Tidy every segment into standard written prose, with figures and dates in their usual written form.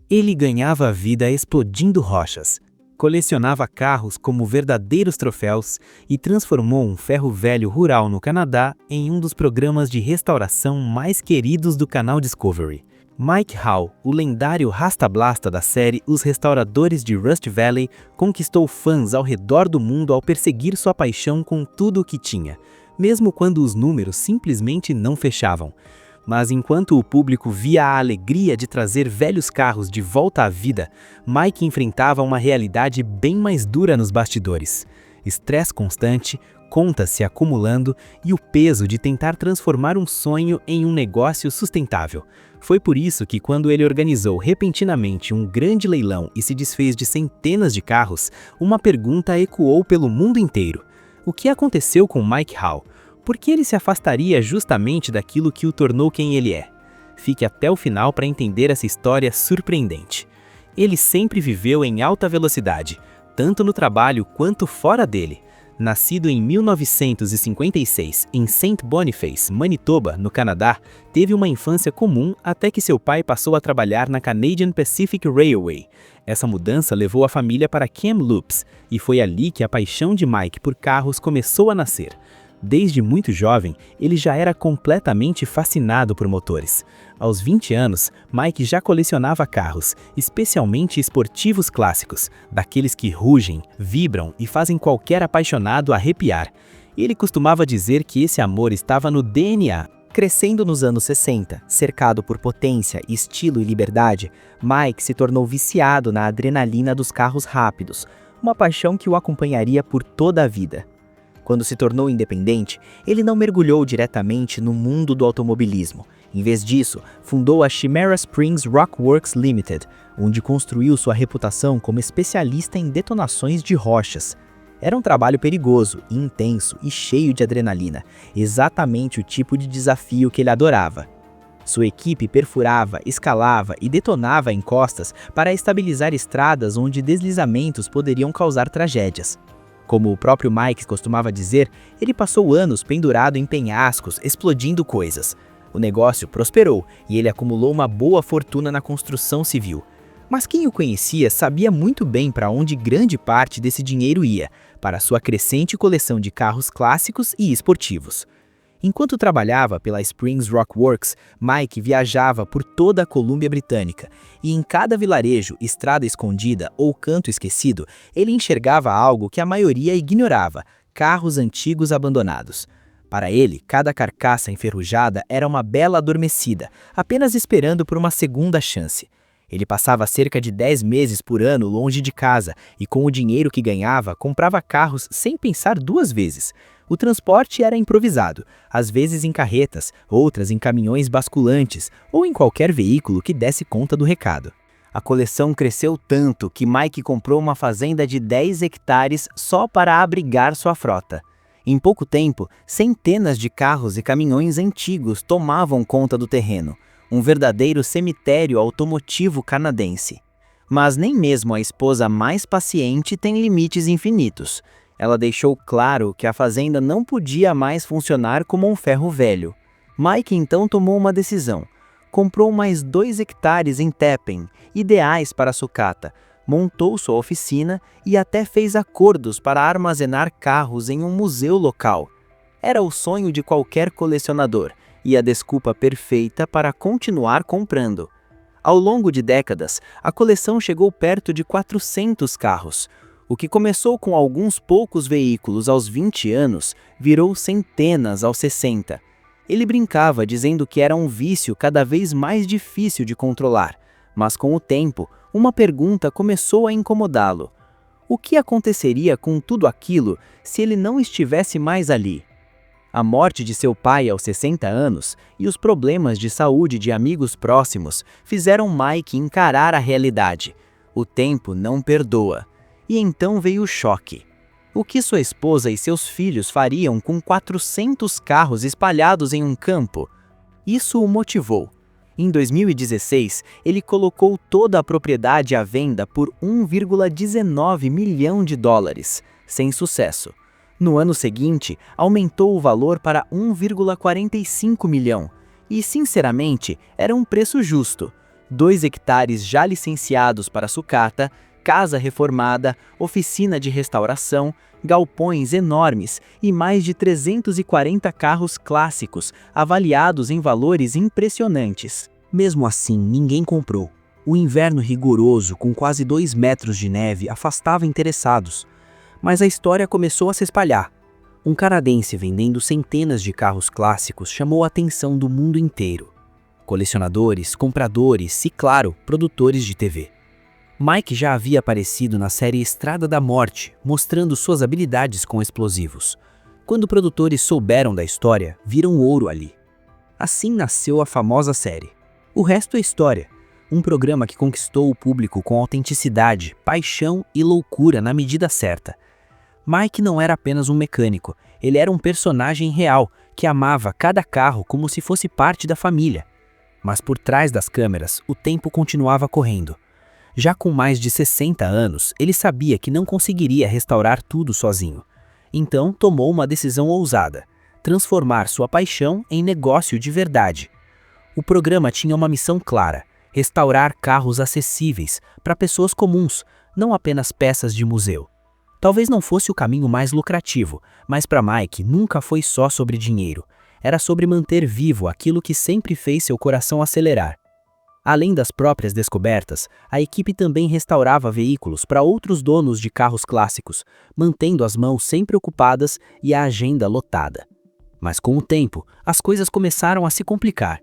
Ele ganhava a vida explodindo rochas, colecionava carros como verdadeiros troféus e transformou um ferro velho rural no Canadá em um dos programas de restauração mais queridos do canal Discovery. Mike Howe, o lendário Rasta-Blasta da série Os Restauradores de Rust Valley, conquistou fãs ao redor do mundo ao perseguir sua paixão com tudo o que tinha, mesmo quando os números simplesmente não fechavam. Mas enquanto o público via a alegria de trazer velhos carros de volta à vida, Mike enfrentava uma realidade bem mais dura nos bastidores. Estresse constante, contas se acumulando e o peso de tentar transformar um sonho em um negócio sustentável. Foi por isso que quando ele organizou repentinamente um grande leilão e se desfez de centenas de carros, uma pergunta ecoou pelo mundo inteiro. O que aconteceu com Mike Howe? Por que ele se afastaria justamente daquilo que o tornou quem ele é? Fique até o final para entender essa história surpreendente. Ele sempre viveu em alta velocidade, tanto no trabalho quanto fora dele. Nascido em 1956 em St. Boniface, Manitoba, no Canadá, teve uma infância comum até que seu pai passou a trabalhar na Canadian Pacific Railway. Essa mudança levou a família para Kamloops, e foi ali que a paixão de Mike por carros começou a nascer. Desde muito jovem, ele já era completamente fascinado por motores. Aos 20 anos, Mike já colecionava carros, especialmente esportivos clássicos, daqueles que rugem, vibram e fazem qualquer apaixonado arrepiar. Ele costumava dizer que esse amor estava no DNA. Crescendo nos anos 60, cercado por potência, estilo e liberdade, Mike se tornou viciado na adrenalina dos carros rápidos, uma paixão que o acompanharia por toda a vida. Quando se tornou independente, ele não mergulhou diretamente no mundo do automobilismo. Em vez disso, fundou a Chimera Springs Rockworks Limited, onde construiu sua reputação como especialista em detonações de rochas. Era um trabalho perigoso, intenso e cheio de adrenalina, exatamente o tipo de desafio que ele adorava. Sua equipe perfurava, escalava e detonava encostas para estabilizar estradas onde deslizamentos poderiam causar tragédias. Como o próprio Mike costumava dizer, ele passou anos pendurado em penhascos, explodindo coisas. O negócio prosperou e ele acumulou uma boa fortuna na construção civil. Mas quem o conhecia sabia muito bem para onde grande parte desse dinheiro ia, para sua crescente coleção de carros clássicos e esportivos. Enquanto trabalhava pela Springs Rockworks, Mike viajava por toda a Colômbia Britânica, e em cada vilarejo, estrada escondida ou canto esquecido, ele enxergava algo que a maioria ignorava: carros antigos abandonados. Para ele, cada carcaça enferrujada era uma bela adormecida, apenas esperando por uma segunda chance. Ele passava cerca de 10 meses por ano longe de casa e com o dinheiro que ganhava, comprava carros sem pensar duas vezes. O transporte era improvisado, às vezes em carretas, outras em caminhões basculantes ou em qualquer veículo que desse conta do recado. A coleção cresceu tanto que Mike comprou uma fazenda de 10 hectares só para abrigar sua frota. Em pouco tempo, centenas de carros e caminhões antigos tomavam conta do terreno, um verdadeiro cemitério automotivo canadense. Mas nem mesmo a esposa mais paciente tem limites infinitos. Ela deixou claro que a fazenda não podia mais funcionar como um ferro velho. Mike então tomou uma decisão. Comprou mais 2 hectares em Tappen, ideais para a sucata, montou sua oficina e até fez acordos para armazenar carros em um museu local. Era o sonho de qualquer colecionador e a desculpa perfeita para continuar comprando. Ao longo de décadas, a coleção chegou perto de 400 carros. O que começou com alguns poucos veículos aos 20 anos, virou centenas aos 60. Ele brincava dizendo que era um vício cada vez mais difícil de controlar, mas com o tempo, uma pergunta começou a incomodá-lo. O que aconteceria com tudo aquilo se ele não estivesse mais ali? A morte de seu pai aos 60 anos e os problemas de saúde de amigos próximos fizeram Mike encarar a realidade. O tempo não perdoa. E então veio o choque. O que sua esposa e seus filhos fariam com 400 carros espalhados em um campo? Isso o motivou. Em 2016, ele colocou toda a propriedade à venda por $1,19 milhão, sem sucesso. No ano seguinte, aumentou o valor para 1,45 milhão. E, sinceramente, era um preço justo. 2 hectares já licenciados para sucata, casa reformada, oficina de restauração, galpões enormes e mais de 340 carros clássicos, avaliados em valores impressionantes. Mesmo assim, ninguém comprou. O inverno rigoroso, com quase 2 metros de neve, afastava interessados. Mas a história começou a se espalhar. Um canadense vendendo centenas de carros clássicos chamou a atenção do mundo inteiro. Colecionadores, compradores e, claro, produtores de TV. Mike já havia aparecido na série Estrada da Morte, mostrando suas habilidades com explosivos. Quando produtores souberam da história, viram ouro ali. Assim nasceu a famosa série. O resto é história. Um programa que conquistou o público com autenticidade, paixão e loucura na medida certa. Mike não era apenas um mecânico, ele era um personagem real que amava cada carro como se fosse parte da família. Mas por trás das câmeras, o tempo continuava correndo. Já com mais de 60 anos, ele sabia que não conseguiria restaurar tudo sozinho. Então tomou uma decisão ousada: transformar sua paixão em negócio de verdade. O programa tinha uma missão clara: restaurar carros acessíveis para pessoas comuns, não apenas peças de museu. Talvez não fosse o caminho mais lucrativo, mas para Mike nunca foi só sobre dinheiro. Era sobre manter vivo aquilo que sempre fez seu coração acelerar. Além das próprias descobertas, a equipe também restaurava veículos para outros donos de carros clássicos, mantendo as mãos sempre ocupadas e a agenda lotada. Mas com o tempo, as coisas começaram a se complicar.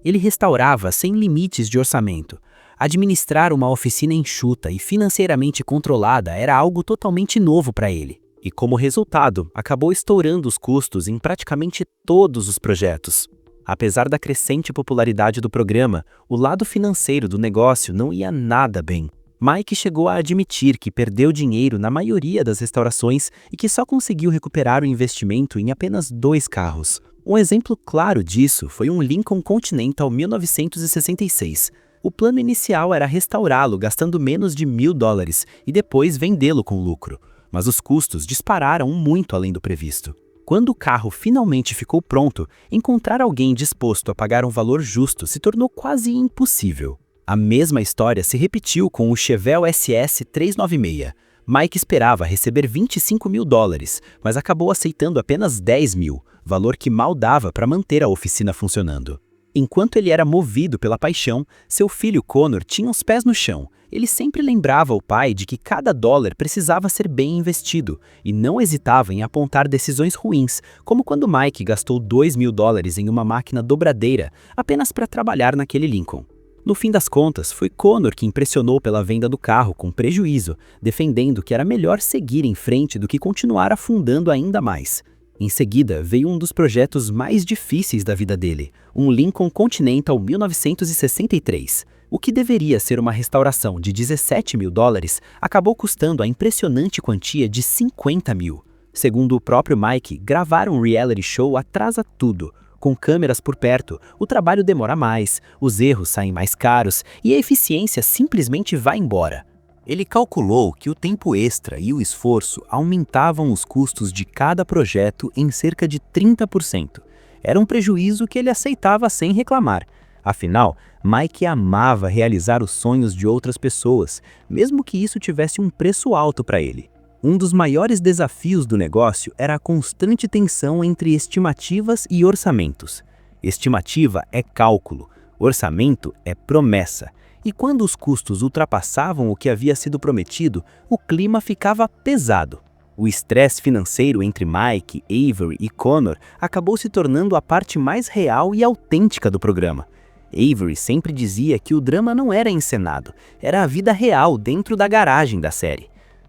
Ele restaurava sem limites de orçamento. Administrar uma oficina enxuta e financeiramente controlada era algo totalmente novo para ele. E como resultado, acabou estourando os custos em praticamente todos os projetos. Apesar da crescente popularidade do programa, o lado financeiro do negócio não ia nada bem. Mike chegou a admitir que perdeu dinheiro na maioria das restaurações e que só conseguiu recuperar o investimento em apenas 2 carros. Um exemplo claro disso foi um Lincoln Continental 1966. O plano inicial era restaurá-lo gastando menos de $1.000 e depois vendê-lo com lucro. Mas os custos dispararam muito além do previsto. Quando o carro finalmente ficou pronto, encontrar alguém disposto a pagar um valor justo se tornou quase impossível. A mesma história se repetiu com o Chevelle SS 396. Mike esperava receber $25.000, mas acabou aceitando apenas $10.000, valor que mal dava para manter a oficina funcionando. Enquanto ele era movido pela paixão, seu filho Connor tinha os pés no chão. Ele sempre lembrava o pai de que cada dólar precisava ser bem investido e não hesitava em apontar decisões ruins, como quando Mike gastou $2.000 em uma máquina dobradeira apenas para trabalhar naquele Lincoln. No fim das contas, foi Connor que impressionou pela venda do carro com prejuízo, defendendo que era melhor seguir em frente do que continuar afundando ainda mais. Em seguida, veio um dos projetos mais difíceis da vida dele, um Lincoln Continental 1963. O que deveria ser uma restauração de $17.000 acabou custando a impressionante quantia de $50.000. Segundo o próprio Mike, gravar um reality show atrasa tudo. Com câmeras por perto, o trabalho demora mais, os erros saem mais caros e a eficiência simplesmente vai embora. Ele calculou que o tempo extra e o esforço aumentavam os custos de cada projeto em cerca de 30%. Era um prejuízo que ele aceitava sem reclamar. Afinal, Mike amava realizar os sonhos de outras pessoas, mesmo que isso tivesse um preço alto para ele. Um dos maiores desafios do negócio era a constante tensão entre estimativas e orçamentos. Estimativa é cálculo, orçamento é promessa. E quando os custos ultrapassavam o que havia sido prometido, o clima ficava pesado. O estresse financeiro entre Mike, Avery e Connor acabou se tornando a parte mais real e autêntica do programa. Avery sempre dizia que o drama não era encenado, era a vida real dentro da garagem da série.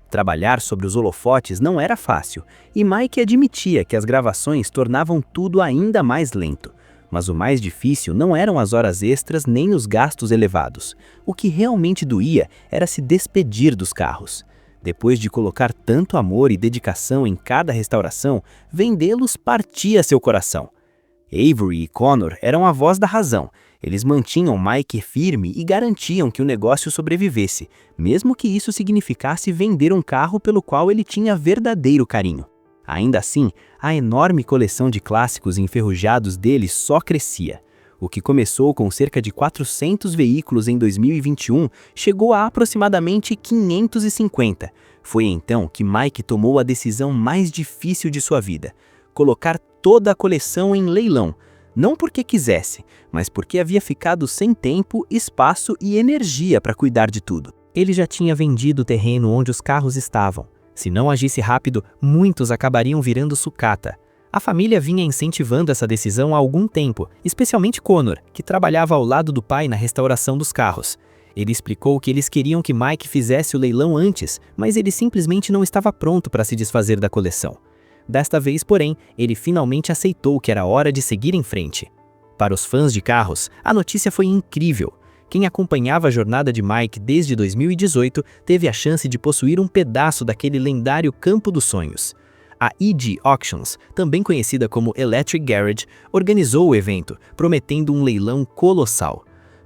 Trabalhar sobre os holofotes não era fácil, e Mike admitia que as gravações tornavam tudo ainda mais lento. Mas o mais difícil não eram as horas extras nem os gastos elevados. O que realmente doía era se despedir dos carros. Depois de colocar tanto amor e dedicação em cada restauração, vendê-los partia seu coração. Avery e Connor eram a voz da razão. Eles mantinham Mike firme e garantiam que o negócio sobrevivesse, mesmo que isso significasse vender um carro pelo qual ele tinha verdadeiro carinho. Ainda assim, a enorme coleção de clássicos enferrujados dele só crescia. O que começou com cerca de 400 veículos em 2021 chegou a aproximadamente 550. Foi então que Mike tomou a decisão mais difícil de sua vida: colocar toda a coleção em leilão. Não porque quisesse, mas porque havia ficado sem tempo, espaço e energia para cuidar de tudo. Ele já tinha vendido o terreno onde os carros estavam. Se não agisse rápido, muitos acabariam virando sucata. A família vinha incentivando essa decisão há algum tempo, especialmente Connor, que trabalhava ao lado do pai na restauração dos carros. Ele explicou que eles queriam que Mike fizesse o leilão antes, mas ele simplesmente não estava pronto para se desfazer da coleção. Desta vez, porém, ele finalmente aceitou que era hora de seguir em frente. Para os fãs de carros, a notícia foi incrível. Quem acompanhava a jornada de Mike desde 2018 teve a chance de possuir um pedaço daquele lendário campo dos sonhos. A EG Auctions, também conhecida como Electric Garage, organizou o evento, prometendo um leilão colossal.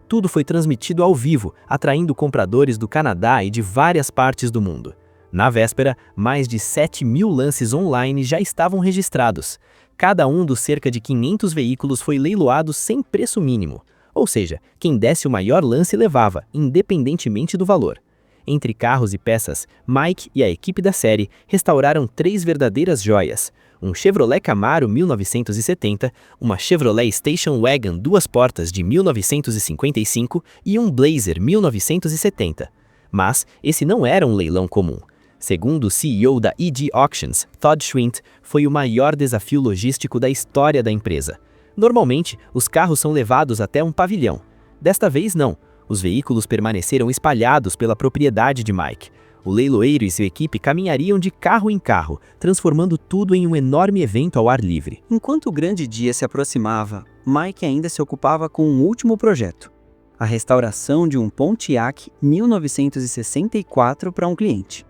Tudo foi transmitido ao vivo, atraindo compradores do Canadá e de várias partes do mundo. Na véspera, mais de 7.000 lances online já estavam registrados. Cada um dos cerca de 500 veículos foi leiloado sem preço mínimo. Ou seja, quem desse o maior lance levava, independentemente do valor. Entre carros e peças, Mike e a equipe da série restauraram 3 verdadeiras joias: um Chevrolet Camaro 1970, uma Chevrolet Station Wagon 2 portas de 1955 e um Blazer 1970. Mas esse não era um leilão comum. Segundo o CEO da EG Auctions, Todd Schwint, foi o maior desafio logístico da história da empresa. Normalmente, os carros são levados até um pavilhão. Desta vez, não. Os veículos permaneceram espalhados pela propriedade de Mike. O leiloeiro e sua equipe caminhariam de carro em carro, transformando tudo em um enorme evento ao ar livre. Enquanto o grande dia se aproximava, Mike ainda se ocupava com um último projeto: a restauração de um Pontiac 1964 para um cliente.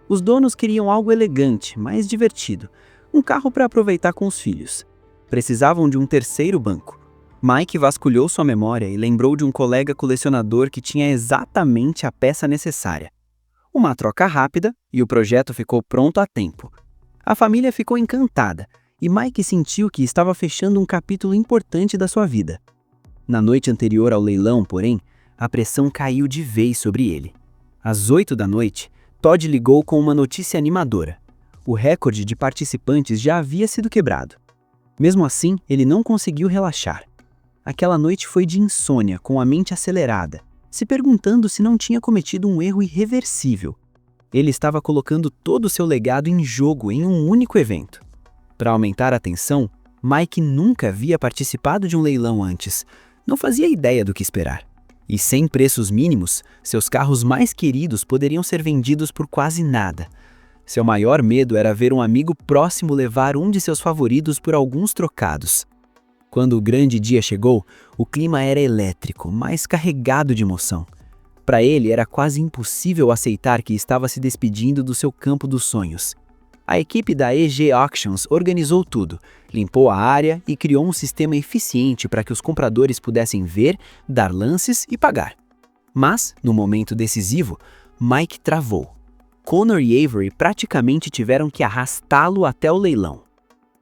Os donos queriam algo elegante, mais divertido, um carro para aproveitar com os filhos. Precisavam de um terceiro banco. Mike vasculhou sua memória e lembrou de um colega colecionador que tinha exatamente a peça necessária. Uma troca rápida e o projeto ficou pronto a tempo. A família ficou encantada e Mike sentiu que estava fechando um capítulo importante da sua vida. Na noite anterior ao leilão, porém, a pressão caiu de vez sobre ele. Às 8 da noite, Todd ligou com uma notícia animadora. O recorde de participantes já havia sido quebrado. Mesmo assim, ele não conseguiu relaxar. Aquela noite foi de insônia, com a mente acelerada, se perguntando se não tinha cometido um erro irreversível. Ele estava colocando todo o seu legado em jogo em um único evento. Para aumentar a tensão, Mike nunca havia participado de um leilão antes. Não fazia ideia do que esperar. E sem preços mínimos, seus carros mais queridos poderiam ser vendidos por quase nada. Seu maior medo era ver um amigo próximo levar um de seus favoritos por alguns trocados. Quando o grande dia chegou, o clima era elétrico, mas carregado de emoção. Para ele, era quase impossível aceitar que estava se despedindo do seu campo dos sonhos. A equipe da EG Auctions organizou tudo, limpou a área e criou um sistema eficiente para que os compradores pudessem ver, dar lances e pagar. Mas, no momento decisivo, Mike travou. Connor e Avery praticamente tiveram que arrastá-lo até o leilão.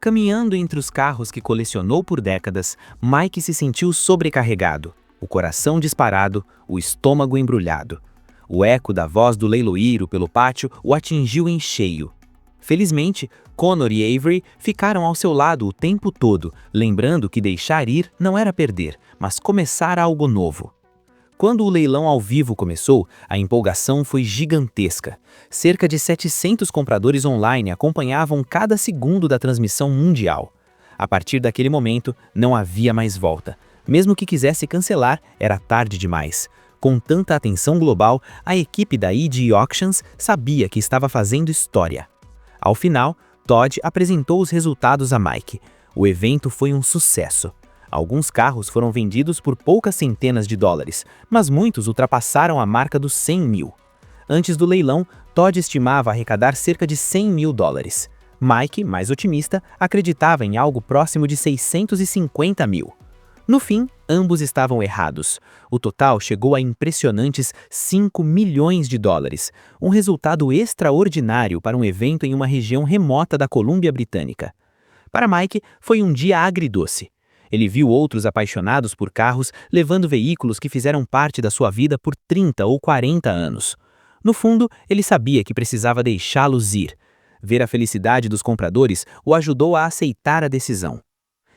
Caminhando entre os carros que colecionou por décadas, Mike se sentiu sobrecarregado, o coração disparado, o estômago embrulhado. O eco da voz do leiloeiro pelo pátio o atingiu em cheio. Felizmente, Connor e Avery ficaram ao seu lado o tempo todo, lembrando que deixar ir não era perder, mas começar algo novo. Quando o leilão ao vivo começou, a empolgação foi gigantesca. Cerca de 700 compradores online acompanhavam cada segundo da transmissão mundial. A partir daquele momento, não havia mais volta. Mesmo que quisesse cancelar, era tarde demais. Com tanta atenção global, a equipe da EG Auctions sabia que estava fazendo história. Ao final, Todd apresentou os resultados a Mike. O evento foi um sucesso. Alguns carros foram vendidos por poucas centenas de dólares, mas muitos ultrapassaram a marca dos 100 mil. Antes do leilão, Todd estimava arrecadar cerca de 100 mil dólares. Mike, mais otimista, acreditava em algo próximo de 650 mil. No fim, ambos estavam errados. O total chegou a impressionantes 5 milhões de dólares, um resultado extraordinário para um evento em uma região remota da Colômbia Britânica. Para Mike, foi um dia agridoce. Ele viu outros apaixonados por carros levando veículos que fizeram parte da sua vida por 30 ou 40 anos. No fundo, ele sabia que precisava deixá-los ir. Ver a felicidade dos compradores o ajudou a aceitar a decisão.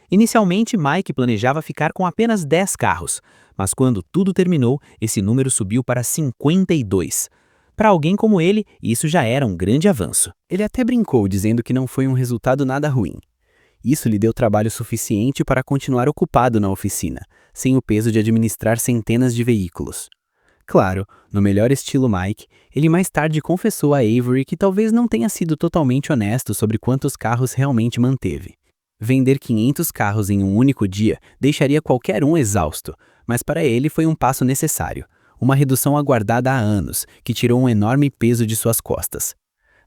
Inicialmente, Mike planejava ficar com apenas 10 carros, mas quando tudo terminou, esse número subiu para 52. Para alguém como ele, isso já era um grande avanço. Ele até brincou, dizendo que não foi um resultado nada ruim. Isso lhe deu trabalho suficiente para continuar ocupado na oficina, sem o peso de administrar centenas de veículos. Claro, no melhor estilo Mike, ele mais tarde confessou a Avery que talvez não tenha sido totalmente honesto sobre quantos carros realmente manteve. Vender 500 carros em um único dia deixaria qualquer um exausto, mas para ele foi um passo necessário, uma redução aguardada há anos, que tirou um enorme peso de suas costas.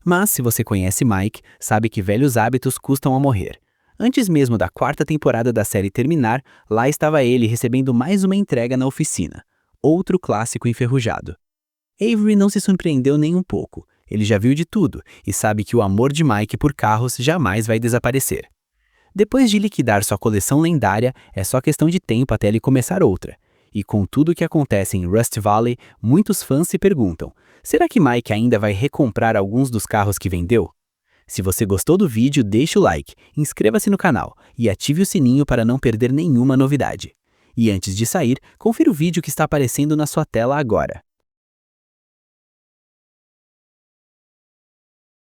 Mas se você conhece Mike, sabe que velhos hábitos custam a morrer. Antes mesmo da 4ª temporada da série terminar, lá estava ele recebendo mais uma entrega na oficina. Outro clássico enferrujado. Avery não se surpreendeu nem um pouco. Ele já viu de tudo e sabe que o amor de Mike por carros jamais vai desaparecer. Depois de liquidar sua coleção lendária, é só questão de tempo até ele começar outra. E com tudo o que acontece em Rust Valley, muitos fãs se perguntam, será que Mike ainda vai recomprar alguns dos carros que vendeu? Se você gostou do vídeo, deixe o like, inscreva-se no canal e ative o sininho para não perder nenhuma novidade. E antes de sair, confira o vídeo que está aparecendo na sua tela agora.